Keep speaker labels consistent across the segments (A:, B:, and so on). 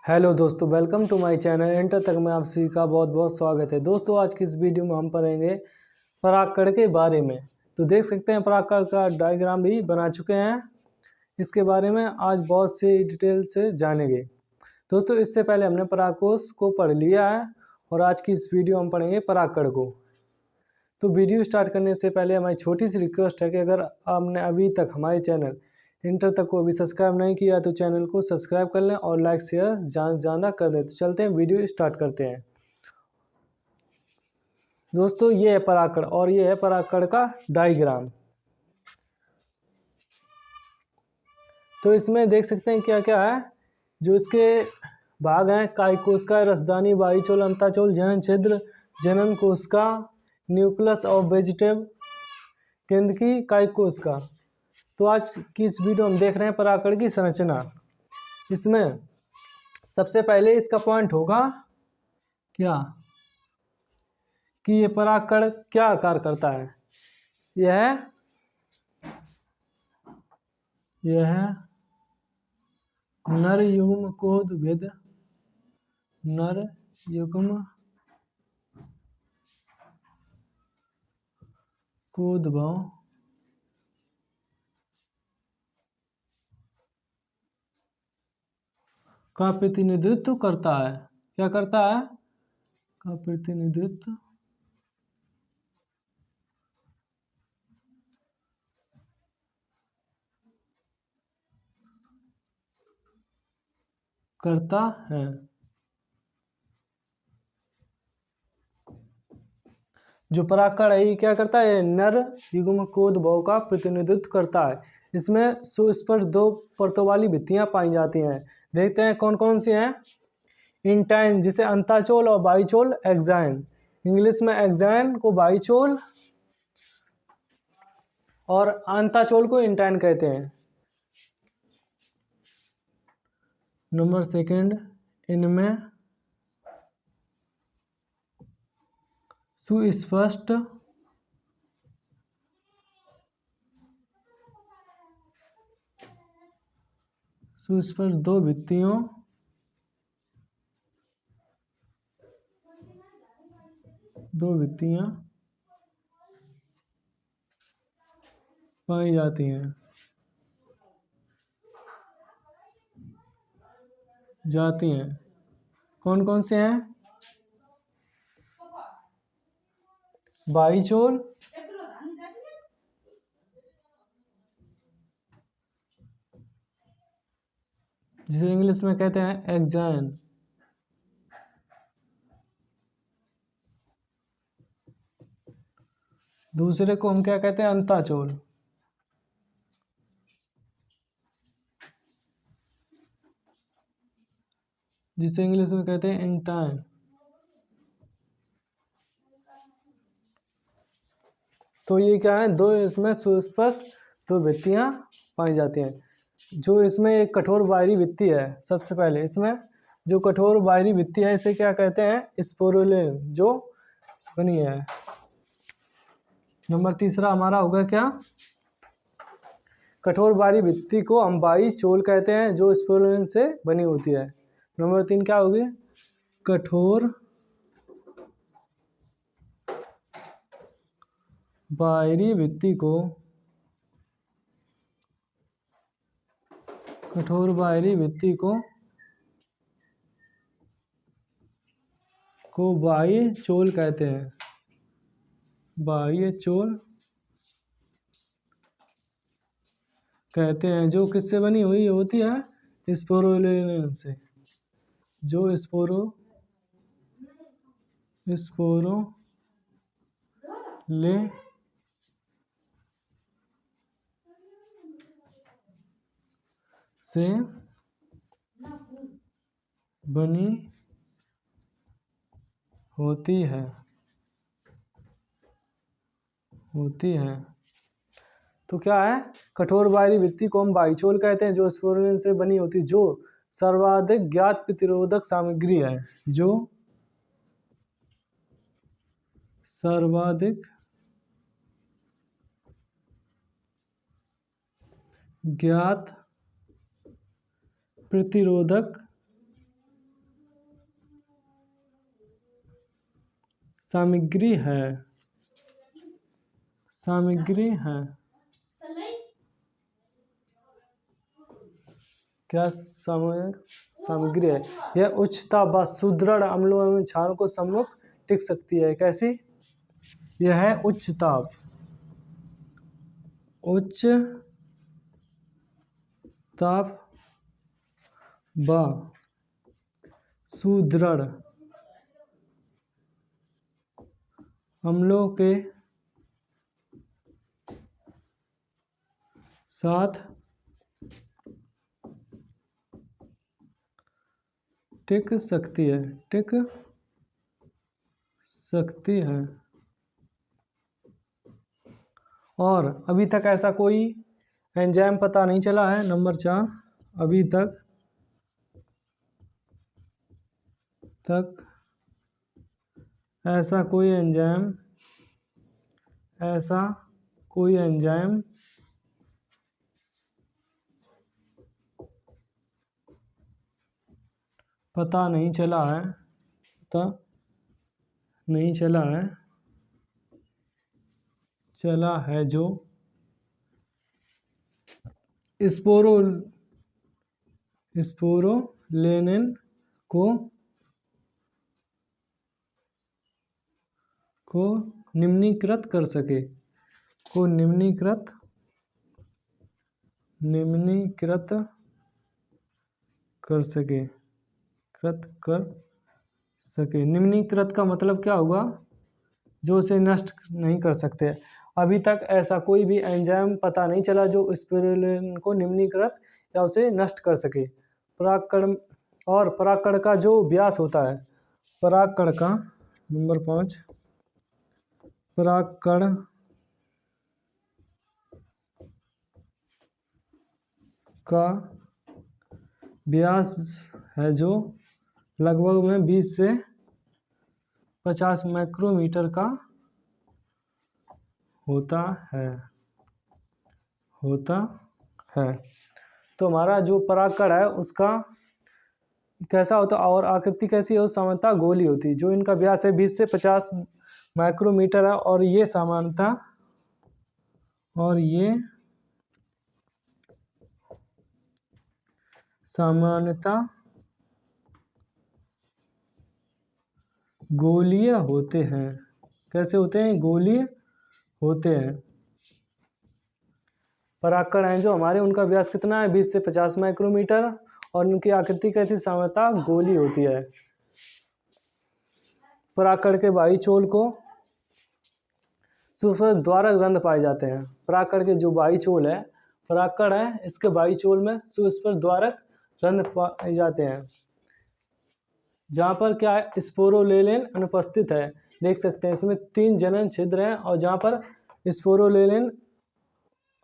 A: Hello दोस्तों, welcome to my channel एंटर तक में आप सभी का बहुत बहुत स्वागत है। दोस्तों, आज की इस वीडियो में हम पढ़ेंगे परागकण के बारे में। तो देख सकते हैं परागकण का डायग्राम भी बना चुके हैं। इसके बारे में आज बहुत से डिटेल से जानेंगे। दोस्तों, इससे पहले हमने परागकोश को पढ़ लिया है और आज की इस वीडियो में पढ़ेंगे परागकण को। तो वीडियो स्टार्ट करने से पहले हमारी छोटी सी रिक्वेस्ट है कि अगर आपने अभी तक हमारे चैनल इंटर तक को अभी सब्सक्राइब नहीं किया तो चैनल को सब्सक्राइब कर लें और लाइक शेयर ज़्यादा कर दें। तो चलते हैं, वीडियो स्टार्ट करते हैं। दोस्तों, ये है परागकण और ये है परागकण का डायग्राम। तो इसमें देख सकते हैं क्या क्या है। जो इसके भाग हैं, कायकोशिका, रसदानी, वायुचोल, अंताचोल, जनन छिद्र, जनन कोशिका, न्यूक्लियस और वेजिटेटिव केंद्रकी कायकोशिका। तो आज की इस वीडियो में देख रहे हैं परागकण की संरचना। इसमें सबसे पहले इसका पॉइंट होगा क्या कि ये परागकण क्या कार्य करता है। यह नर युग्म कोदभिद नर युग्म कोदभव का प्रतिनिधित्व करता है। क्या करता है? का प्रतिनिधित्व करता है। जो परागकण है ये क्या करता है? नर युग्म कोदभव का प्रतिनिधित्व करता है। इसमें सुस्पष्ट दो परतों वाली भित्तियां पाई जाती हैं। देखते हैं कौन कौन सी हैं। इंटाइन, जिसे अंताचोल और बाइचोल, एक्साइन, इंग्लिश में एक्साइन को बाइचोल और अंताचोल को इंटाइन कहते हैं। नंबर सेकंड, इनमें सुस्पष्ट दो भित्तियां पाई जाती हैं कौन कौन से हैं? बाइचोल, जिसे इंग्लिश में कहते हैं एक्साइन, दूसरे को हम क्या कहते हैं? अंताचोल, जिसे इंग्लिश में कहते हैं इंटाइन। तो ये क्या है? दो इसमें सुस्पष्ट दो भित्तियां पाई जाती हैं। जो इसमें एक कठोर बाहरी भित्ति है, सबसे पहले इसमें जो कठोर बाहरी भित्ति है इसे क्या कहते हैं? स्पोरुलिन, जो बनी है। नंबर तीसरा हमारा होगा क्या? कठोर बाहरी भित्ति को हम बाइचोल कहते हैं, जो स्पोरुलिन से बनी होती है। नंबर तीन क्या होगी? कठोर बाहरी भित्ति को बाइचोल कहते हैं। बाइचोल कहते हैं, जो किससे बनी हुई होती है? स्पोरुलिन से। जो स्पोरुलिन से बनी होती है। तो क्या है? कठोर बाहरी भित्ति को हम बाइचोल कहते हैं, जो स्पोरुलिन से बनी होती है, जो सर्वाधिक ज्ञात प्रतिरोधक सामग्री है। जो सर्वाधिक ज्ञात प्रतिरोधक सामग्री है, सामग्री है। क्या सामग्री है? यह उच्चता व सुदृढ़ अम्लों एवं क्षारों को सम्मुख टिक सकती है। कैसी? यह है उच्च ताप, उच्च ताप व सुदृढ़ अम्लों के साथ टिक सकती है, टिक सकती है। और अभी तक ऐसा कोई एंजाइम पता नहीं चला है। नंबर 4, अभी तक ऐसा कोई एंजाइम पता नहीं चला है, पता नहीं चला है जो स्पोरोलेनिन को निम्नीकृत कर सके, को निम्नीकृत कर सके, निम्नीकृत का मतलब क्या होगा? जो उसे नष्ट नहीं कर सकते। अभी तक ऐसा कोई भी एंजाइम पता नहीं चला जो स्पिरुलिन को निम्नीकृत या उसे नष्ट कर सके। परागकण और परागकण का जो व्यास होता है, परागकण का नंबर 5, परागकण का व्यास है जो लगभग में 20 से 50 माइक्रोमीटर का होता है। तो हमारा जो परागकण है उसका कैसा होता है और आकृति कैसी है? सामान्यतः गोली होती है। जो इनका व्यास है 20 से 50 माइक्रोमीटर है और ये सामान्यतः गोलीय होते हैं। कैसे होते हैं? गोलीय होते हैं। परागकण हैं जो हमारे, उनका व्यास कितना है? 20 से 50 माइक्रोमीटर और उनकी आकृति कैसी? सामान्यतः गोली होती है। परागकण के बाह्य चोल को सुस्पष्ट द्वारक रंध्र पाए जाते हैं। परागकण के जो बाह्य चोल है, परागकण है, इसके बाह्य चोल में सुस्पष्ट द्वारक रंध्र पाए जाते हैं। जहाँ पर क्या है? स्पोरोलेनिन अनुपस्थित है। देख सकते हैं इसमें 3 जनन छिद्र हैं और जहाँ पर स्पोरोलेनिन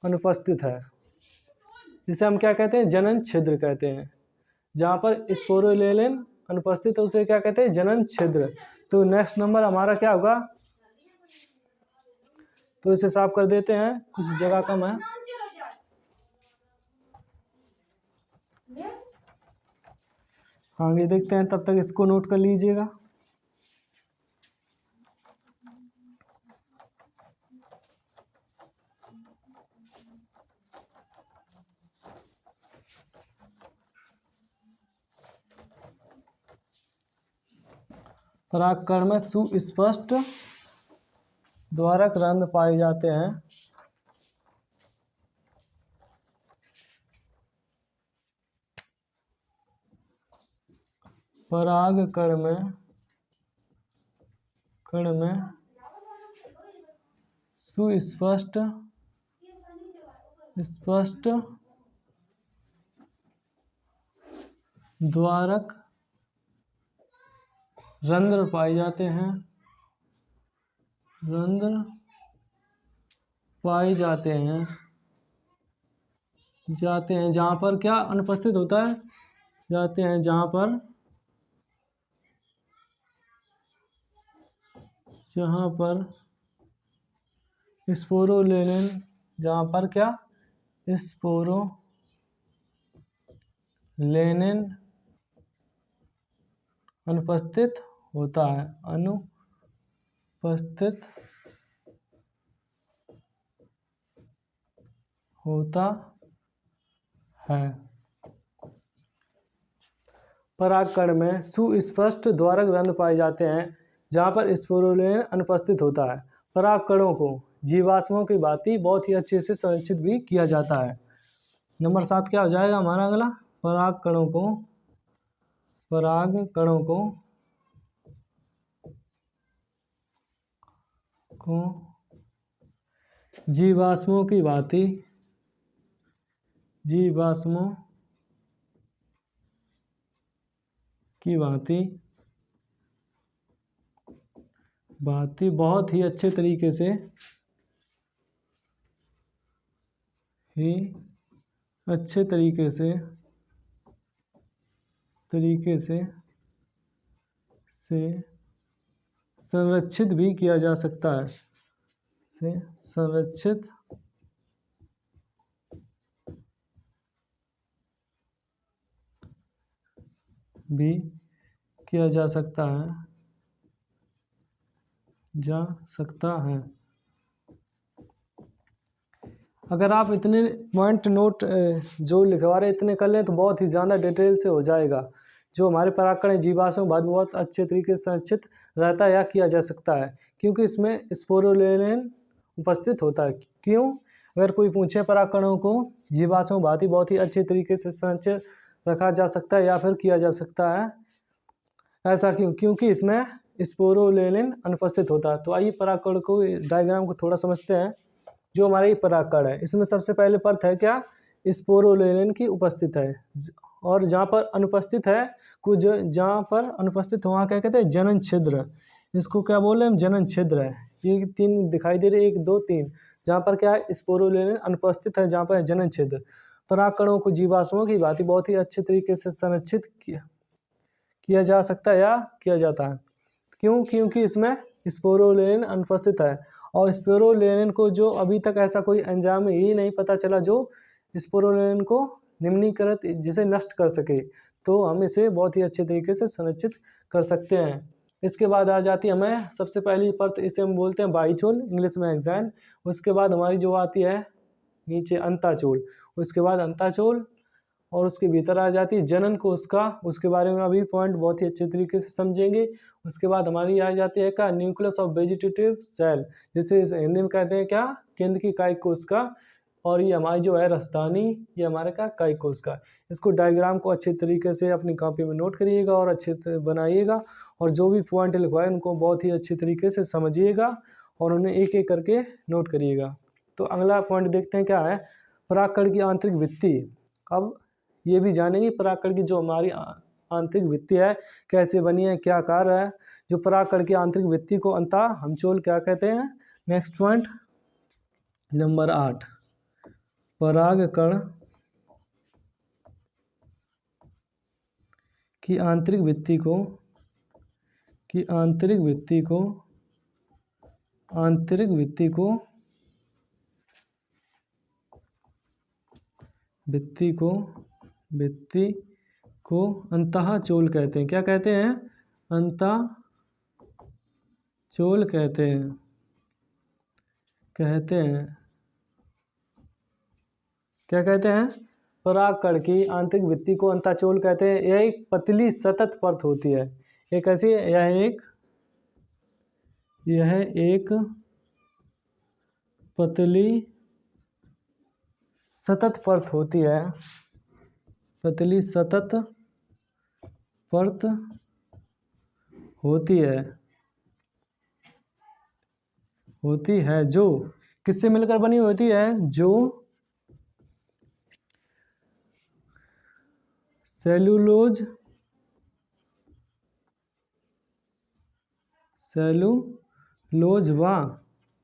A: अनुपस्थित है जिसे हम क्या कहते हैं? जनन छिद्र कहते हैं। जहाँ पर स्पोरोलेनिन अनुपस्थित है उसे क्या कहते हैं? जनन छिद्र। तो नेक्स्ट नंबर हमारा क्या होगा? तो इसे साफ कर देते हैं, कुछ जगह कम है। आगे देखते हैं, तब तक इसको नोट कर लीजिएगा। परागकण में सुस्पष्ट द्वारक रंध्र पाए जाते हैं। परागकण में सुस्पष्ट द्वारक रंध्र पाए जाते हैं। जहाँ पर क्या अनुपस्थित होता है? जाते हैं जहाँ पर स्पोरोलेनिन, जहाँ पर क्या? स्पोरोलेनिन अनुपस्थित होता है, उपस्थित होता है। परागकण में सुस्पष्ट द्वारक रंध्र पाए जाते हैं जहाँ पर स्पोरुलिन अनुपस्थित होता है। परागकणों को जीवाश्मों की भांति बहुत ही अच्छे से संरक्षित भी किया जाता है। नंबर 7 क्या हो जाएगा हमारा अगला? परागकणों को जीवाश्मों की भांति बहुत ही अच्छे तरीके से संरक्षित भी किया जा सकता है। संरक्षित भी किया जा सकता है। अगर आप इतने पॉइंट नोट जो लिखवा रहे इतने कर लें तो बहुत ही ज़्यादा डिटेल से हो जाएगा। जो हमारे परागकण जीवाश्मों बाद बहुत अच्छे तरीके से संरक्षित रहता है या किया जा सकता है, क्योंकि इसमें स्पोरुलिन उपस्थित होता है। क्यों? अगर कोई पूछे परागकणों को जीवाश्मों भांति बहुत ही अच्छे तरीके से संरक्षित रखा जा सकता है या फिर किया जा सकता है, ऐसा क्यों? क्योंकि इसमें स्पोरुलिन अनुपस्थित होता है। तो आइए परागकण को डायग्राम को थोड़ा समझते हैं। जो हमारे ये परागकण है इसमें सबसे पहले परत है क्या? स्पोरुलिन की उपस्थित है। और जहाँ पर अनुपस्थित है, कुछ जहाँ पर अनुपस्थित हो वहाँ क्या कहते हैं? जनन छिद्र। इसको क्या बोल रहे हैं हम? जनन छिद्र है। ये 3 दिखाई दे रहे, 1 2 3, जहाँ पर क्या है? स्पोरुलिन अनुपस्थित है, जहाँ पर है जनन छिद्र। परागकणों को जीवाश्मों की भांति बहुत ही अच्छे तरीके से संरक्षित किया जा सकता है या किया जाता है। क्यों? क्योंकि इसमें स्पोरुलिन अनुपस्थित है। और स्पोरुलिन को जो अभी तक ऐसा कोई एंजाइम ही नहीं पता चला जो स्पोरुलिन को निम्नीकृत जिसे नष्ट कर सके, तो हम इसे बहुत ही अच्छे तरीके से संरक्षित कर सकते हैं। इसके बाद आ जाती है हमें सबसे पहली परत, इसे हम बोलते हैं बाइचोल, इंग्लिश में एक्सैन। उसके बाद हमारी जो आती है नीचे अंताचोल, उसके बाद अंताचोल, और उसके भीतर आ जाती है जनन कोशिका। उसके बारे में अभी पॉइंट बहुत ही अच्छे तरीके से समझेंगे। उसके बाद हमारी आ जाती है क्या? न्यूक्लियस ऑफ वेजिटेटिव सेल, जिसे हिंदी में कहते हैं क्या? केंद्र की कायिक कोशिका। और ये हमारी जो है राजधानी, ये हमारे का कायिक कोशिका। इसको डायग्राम को अच्छे तरीके से अपनी कॉपी में नोट करिएगा और अच्छे से बनाइएगा, और जो भी पॉइंट लिखवाए उनको बहुत ही अच्छे तरीके से समझिएगा और उन्हें एक एक करके नोट करिएगा। तो अगला पॉइंट देखते हैं क्या है? परागकण की आंतरिक भित्ति। अब ये भी जानेंगे परागकण की जो हमारी आंतरिक भित्ति है कैसे बनी है, क्या कार्य है। जो परागकण की आंतरिक भित्ति को अंतःहमचोल क्या कहते हैं? नेक्स्ट पॉइंट नंबर 8, परागकण की आंतरिक भित्ति को अंतःचोल कहते हैं। क्या कहते हैं? अंतःचोल कहते हैं। क्या कहते हैं? परागकण की आंतरिक भित्ति को अंतःचोल कहते हैं। यह एक पतली सतत परत होती है। एक ऐसी यह एक पतली सतत परत होती है। पतली सतत परत होती है जो किससे मिलकर बनी होती है? जो सेलुलोज व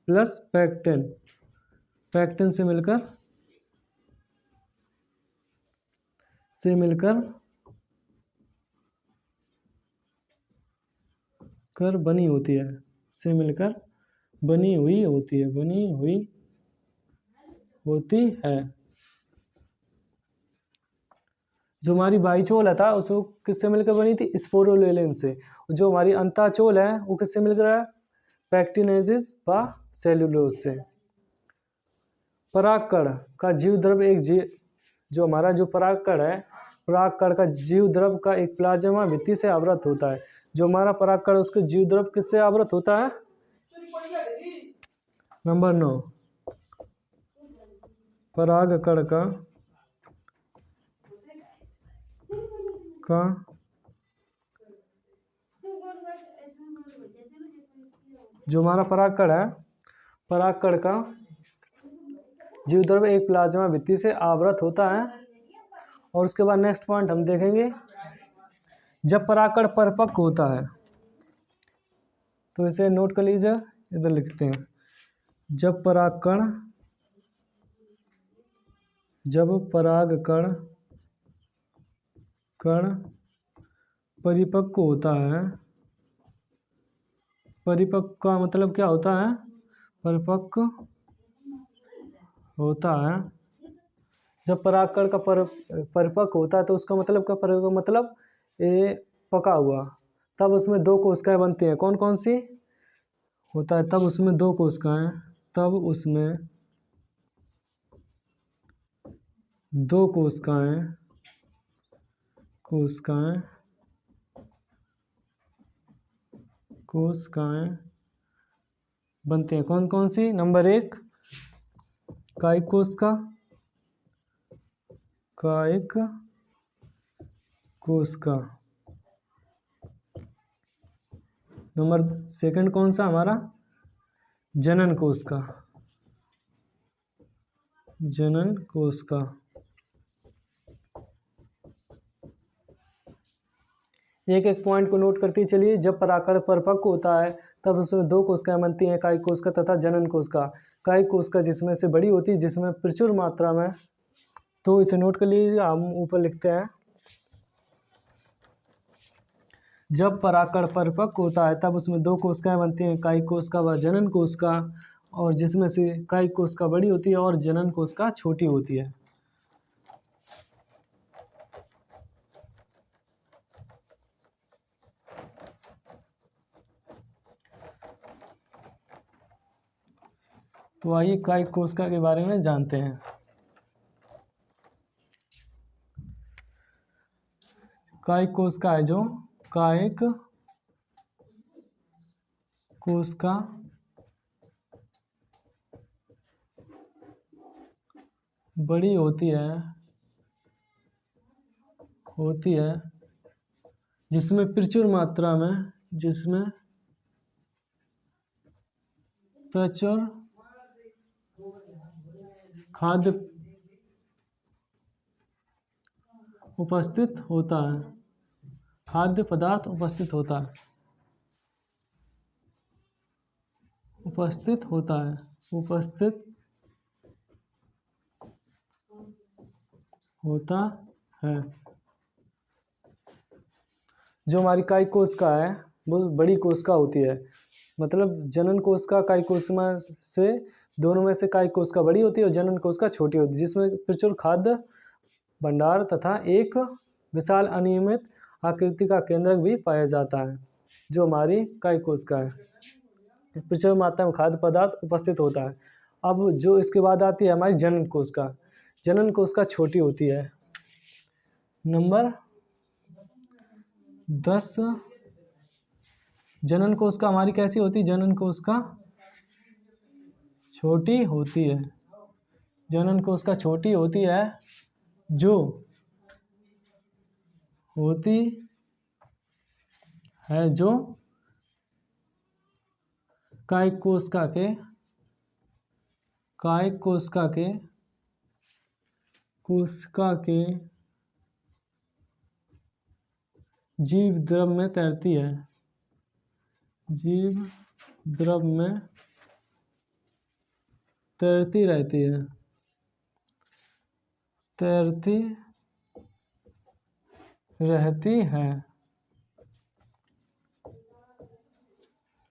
A: प्लस पैक्टिन से मिलकर बनी होती है। बनी हुई होती है। जो हमारी बाइचोल था उसको किससे मिलकर बनी थी? स्पोरुलिन से। जो हमारी अंताचोल है वो किससे मिलकर है? पैक्टिनेजिस व सेल्यूलोज से। परागकण का जीव द्रव जो हमारा जो परागकण है, परागकण का जीव द्रव का एक प्लाज्मा भित्ति से आवृत होता है। जो हमारा परागकण उसके जीव द्रव किससे आवृत होता है? नंबर 9, परागकण का जो हमारा परागकण है, परागकण का जीव द्रव एक प्लाज्मा भित्ति से आवृत होता है। और उसके बाद नेक्स्ट पॉइंट हम देखेंगे, जब परागकण परिपक्व होता है, तो इसे नोट कर लीजिए, इधर लिखते हैं। जब परागकण परिपक्व होता है, परिपक्व का मतलब क्या होता है? परिपक्व होता है। जब परागकण का परिपक्व होता है तो उसका मतलब क्या? परिपक्व मतलब ये पका हुआ। तब उसमें 2 कोशिकाएं बनती हैं। कौन कौन सी होता है? तब उसमें 2 कोशिकाएं, तब उसमें 2 कोशिकाएं बनती हैं। कौन कौन सी? नंबर 1 कायिक कोशिका। नंबर 2 कौन सा हमारा? जनन कोशिका। एक एक पॉइंट को नोट करते चलिए। जब परागकण परिपक्व होता है तब उसमें 2 कोशिकाएं बनती हैं, कायिक कोशिका तथा जनन कोशिका। कायिक कोशिका जिसमें से बड़ी होती है, जिसमें प्रचुर मात्रा में, तो इसे नोट कर लीजिए। हम ऊपर लिखते हैं, जब परागकण परिपक्व होता है तब उसमें 2 कोशिकाएं बनती हैं, कायिक कोशिका व जनन कोशिका, और जिसमें से कायिक कोशिका बड़ी होती है और जनन कोशिका छोटी होती है। तो आइए कायिक कोशिका के बारे में जानते हैं। कायिक कोशिका है जो कायिक कोशिका बड़ी होती है जिसमें प्रचुर मात्रा में, प्रचुर खाद्य उपस्थित होता है, खाद्य पदार्थ उपस्थित होता है, जो हमारी कायिक कोशिका है वो बड़ी कोशिका होती है। मतलब जनन कोशिका कायिक कोशिका से, दोनों में से कायिक कोशिका बड़ी होती है और जनन कोशिका छोटी होती है, जिसमें प्रचुर खाद्य भंडार तथा एक विशाल अनियमित आकृति का केंद्रक भी पाया जाता है। जो हमारी कायिक कोशिका है, प्रचुर मात्रा में खाद्य पदार्थ उपस्थित होता है। अब जो इसके बाद आती है हमारी जनन कोशिका। जनन कोशिका छोटी होती है। नंबर 10, जनन कोशिका हमारी कैसी होती है? जनन कोशिका छोटी होती है। जनन कोशिका छोटी होती है, जो होती है जो कायिक कोशिका के जीव द्रव में तैरती है, जीव द्रव में तैरती रहती है,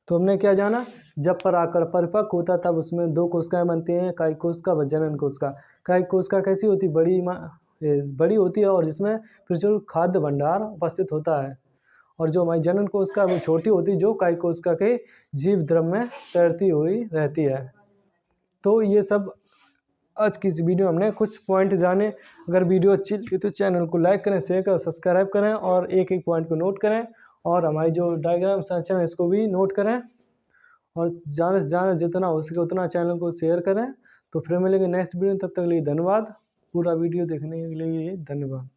A: तो हमने क्या जाना? जब परागकण परिपक्व होता तब उसमें 2 कोशिकाएं बनती हैं, कायिक कोशिका व जनन कोशिका। कायिक कोशिका कैसी होती? बड़ी होती है और जिसमें प्रचुर खाद्य भंडार उपस्थित होता है, और जो हमारी जनन कोशिका वो छोटी होती है, जो कायी कोशिका के जीव द्रव में तैरती हुई रहती है। तो ये सब आज की इस वीडियो में हमने कुछ पॉइंट जाने। अगर वीडियो अच्छी लगी तो चैनल को लाइक करें, शेयर करें, सब्सक्राइब करें और एक एक पॉइंट को नोट करें और हमारी जो डायग्राम संरचना है इसको भी नोट करें और ज़्यादा से ज़्यादा जितना हो सके उतना चैनल को शेयर करें। तो फिर मिलेंगे नेक्स्ट वीडियो, तब तक के लिए धन्यवाद। पूरा वीडियो देखने के लिए धन्यवाद।